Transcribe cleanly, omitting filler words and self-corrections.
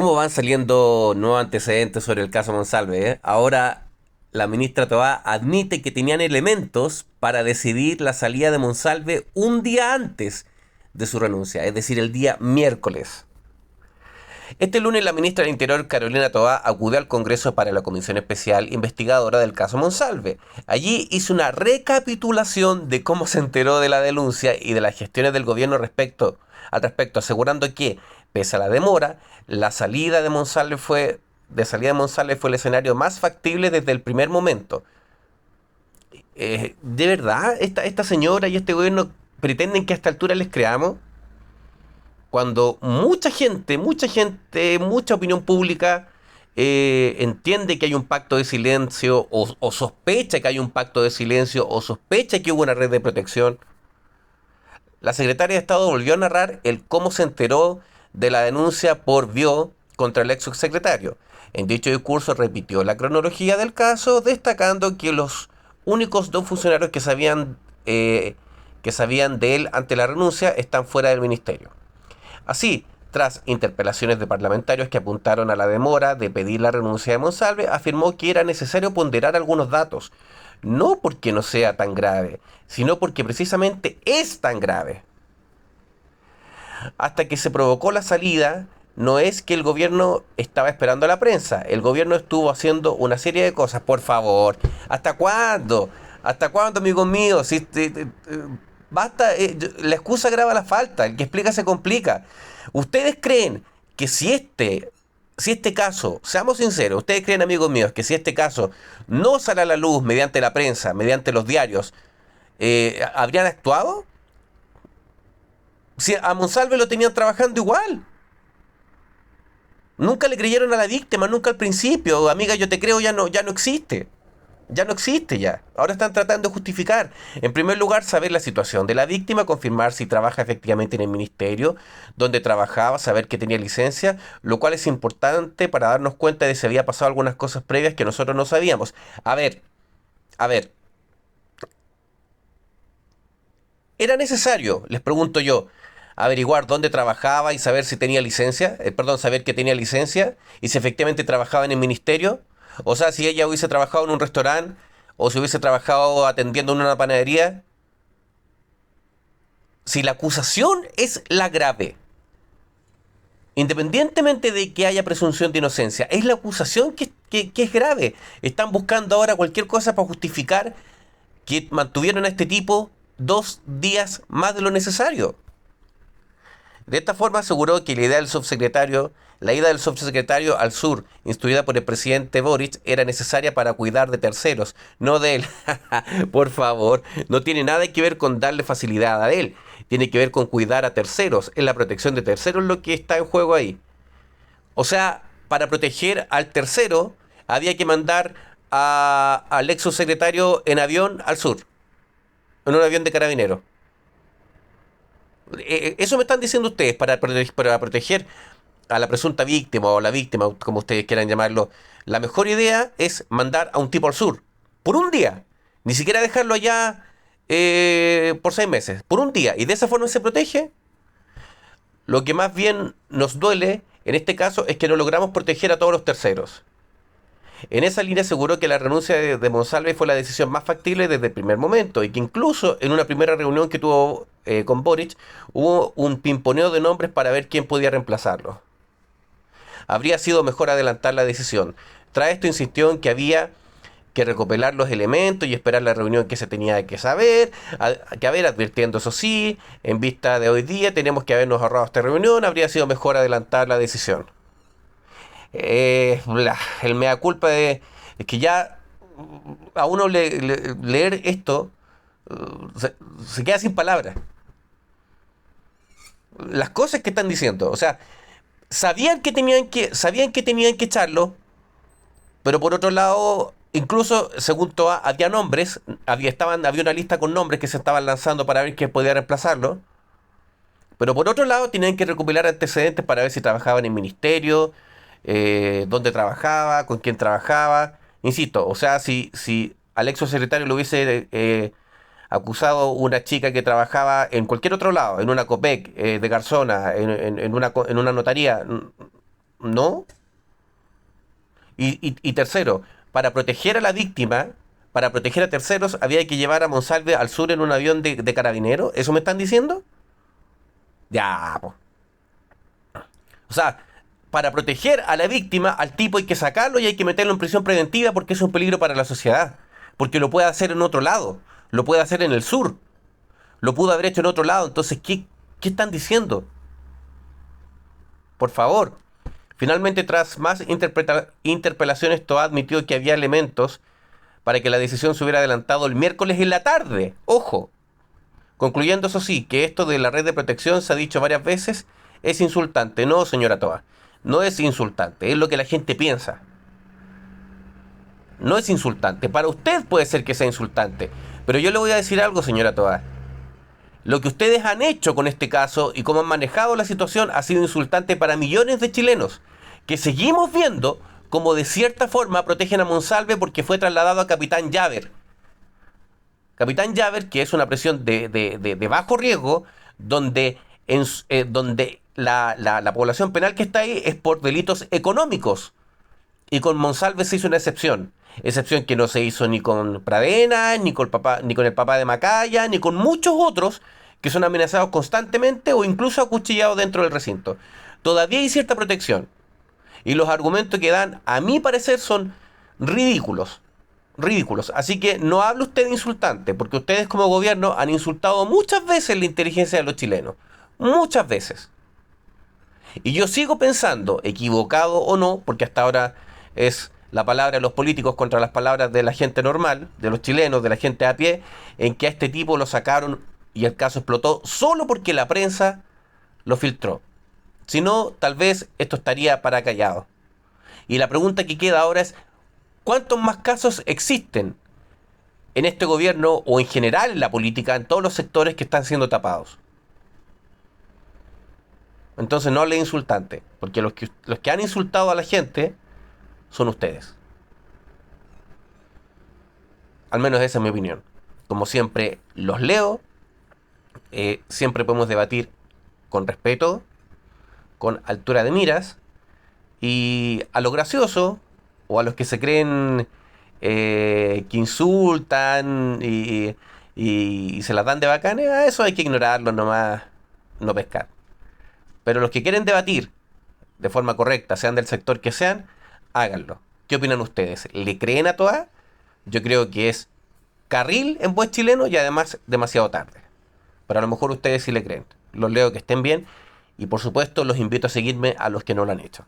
¿Cómo van saliendo nuevos antecedentes sobre el caso Monsalve? Ahora la ministra Toá admite que tenían elementos para decidir la salida de Monsalve un día antes de su renuncia, es decir, el día miércoles. Este lunes la ministra del Interior, Carolina Toá, acudió al Congreso para la Comisión Especial Investigadora del caso Monsalve. Allí hizo una recapitulación de cómo se enteró de la denuncia y de las gestiones del gobierno al respecto, asegurando que, pese a la demora, la salida de Monsalve fue el escenario más factible desde el primer momento. ¿De verdad esta señora y este gobierno pretenden que a esta altura les creamos? Cuando mucha opinión pública entiende que hay un pacto de silencio o sospecha que hay un pacto de silencio o sospecha que hubo una red de protección, la secretaria de Estado volvió a narrar el cómo se enteró de la denuncia por vio contra el ex subsecretario. En dicho discurso repitió la cronología del caso, destacando que los únicos dos funcionarios que sabían de él ante la renuncia están fuera del ministerio. Así, tras interpelaciones de parlamentarios que apuntaron a la demora de pedir la renuncia de Monsalve, afirmó que era necesario ponderar algunos datos, no porque no sea tan grave, sino porque precisamente es tan grave. Hasta que se provocó la salida, no es que el gobierno estaba esperando a la prensa, el gobierno estuvo haciendo una serie de cosas. Por favor, ¿hasta cuándo? ¿Hasta cuándo, amigos míos? Basta, la excusa grava la falta, el que explica se complica. ¿Ustedes creen que si este caso, seamos sinceros, ustedes creen, amigos míos, que si este caso no sale a la luz mediante la prensa, mediante los diarios, habrían actuado? Si a Monsalve lo tenían trabajando igual. Nunca le creyeron a la víctima, nunca al principio. Amiga, yo te creo, ya no existe. Ya no existe ya. Ahora están tratando de justificar. En primer lugar, saber la situación de la víctima, confirmar si trabaja efectivamente en el ministerio, donde trabajaba, saber que tenía licencia, lo cual es importante para darnos cuenta de si había pasado algunas cosas previas que nosotros no sabíamos. A ver, a ver, ¿era necesario, les pregunto yo, averiguar dónde trabajaba y saber si tenía licencia? Perdón, saber que tenía licencia y si efectivamente trabajaba en el ministerio. O sea, si ella hubiese trabajado en un restaurante o si hubiese trabajado atendiendo en una panadería. Si la acusación es la grave, independientemente de que haya presunción de inocencia, es la acusación que es grave. Están buscando ahora cualquier cosa para justificar que mantuvieron a este tipo 2 días más de lo necesario. De esta forma aseguró que la ida del subsecretario al sur, instruida por el presidente Boric, era necesaria para cuidar de terceros, no de él. Por favor, no tiene nada que ver con darle facilidad a él, tiene que ver con cuidar a terceros, es la protección de terceros lo que está en juego ahí. O sea, para proteger al tercero, había que mandar al ex subsecretario en avión al sur, en un avión de carabineros. Eso me están diciendo ustedes para proteger a la presunta víctima o a la víctima, como ustedes quieran llamarlo. La mejor idea es mandar a un tipo al sur por un día, ni siquiera dejarlo allá por 6 meses, por un día, y de esa forma se protege. Lo que más bien nos duele en este caso es que no logramos proteger a todos los terceros. En esa línea aseguró que la renuncia de Monsalve fue la decisión más factible desde el primer momento y que incluso en una primera reunión que tuvo con Boric hubo un pimponeo de nombres para ver quién podía reemplazarlo. Habría sido mejor adelantar la decisión. Tras esto insistió en que había que recopilar los elementos y esperar la reunión que se tenía que saber, advirtiendo eso sí, en vista de hoy día tenemos que habernos ahorrado esta reunión, habría sido mejor adelantar la decisión. El mea culpa es que ya a uno leer esto se queda sin palabras. Las cosas que están diciendo, o sea, sabían que echarlo, pero por otro lado, incluso según Toa, había nombres, había una lista con nombres que se estaban lanzando para ver quién podía reemplazarlo. Pero por otro lado, tenían que recopilar antecedentes para ver si trabajaba en el ministerio, dónde trabajaba, con quién trabajaba. Insisto, o sea, si al ex secretario lo hubiese acusado una chica que trabajaba en cualquier otro lado, en una COPEC, de Garzona, en una notaría, No. Y tercero, para proteger a la víctima, para proteger a terceros, había que llevar a Monsalve al sur en un avión de carabineros. ¿Eso me están diciendo? Ya, po. O sea, para proteger a la víctima, al tipo hay que sacarlo y hay que meterlo en prisión preventiva porque es un peligro para la sociedad. Porque lo puede hacer en otro lado. Lo puede hacer en el sur. Lo pudo haber hecho en otro lado. Entonces, ¿qué están diciendo? Por favor. Finalmente, tras más interpelaciones, Toa admitió que había elementos para que la decisión se hubiera adelantado el miércoles en la tarde. Ojo. Concluyendo, eso sí, que esto de la red de protección se ha dicho varias veces, es insultante. No, señora Toa. No es insultante. Es lo que la gente piensa. No es insultante. Para usted puede ser que sea insultante. Pero yo le voy a decir algo, señora Toa. Lo que ustedes han hecho con este caso y cómo han manejado la situación ha sido insultante para millones de chilenos, que seguimos viendo cómo de cierta forma protegen a Monsalve porque fue trasladado a Capitán Llaver. Capitán Llaver, que es una prisión de bajo riesgo, donde, donde la población penal que está ahí es por delitos económicos. Y con Monsalve se hizo una excepción. Excepción que no se hizo ni con Pradena, ni con el papá de Macaya, ni con muchos otros que son amenazados constantemente o incluso acuchillados dentro del recinto. Todavía hay cierta protección. Y los argumentos que dan, a mi parecer, son ridículos. Ridículos. Así que no hable usted de insultante, porque ustedes como gobierno han insultado muchas veces la inteligencia de los chilenos. Muchas veces. Y yo sigo pensando, equivocado o no, porque hasta ahora es la palabra de los políticos contra las palabras de la gente normal, de los chilenos, de la gente a pie, en que a este tipo lo sacaron y el caso explotó solo porque la prensa lo filtró. Si no, tal vez esto estaría para callado. Y la pregunta que queda ahora es, ¿cuántos más casos existen en este gobierno o en general en la política, en todos los sectores que están siendo tapados? Entonces no hable de insultante, porque los que han insultado a la gente son ustedes. Al menos esa es mi opinión. Como siempre, los leo. Siempre podemos debatir con respeto, con altura de miras. Y a lo gracioso, o a los que se creen que insultan y se las dan de bacanes, a eso hay que ignorarlo nomás, no pescar. Pero los que quieren debatir de forma correcta, sean del sector que sean, háganlo. ¿Qué opinan ustedes? ¿Le creen a Toa? Yo creo que es carril en buen chileno y además demasiado tarde. Pero a lo mejor ustedes sí le creen. Los leo, que estén bien y por supuesto los invito a seguirme a los que no lo han hecho.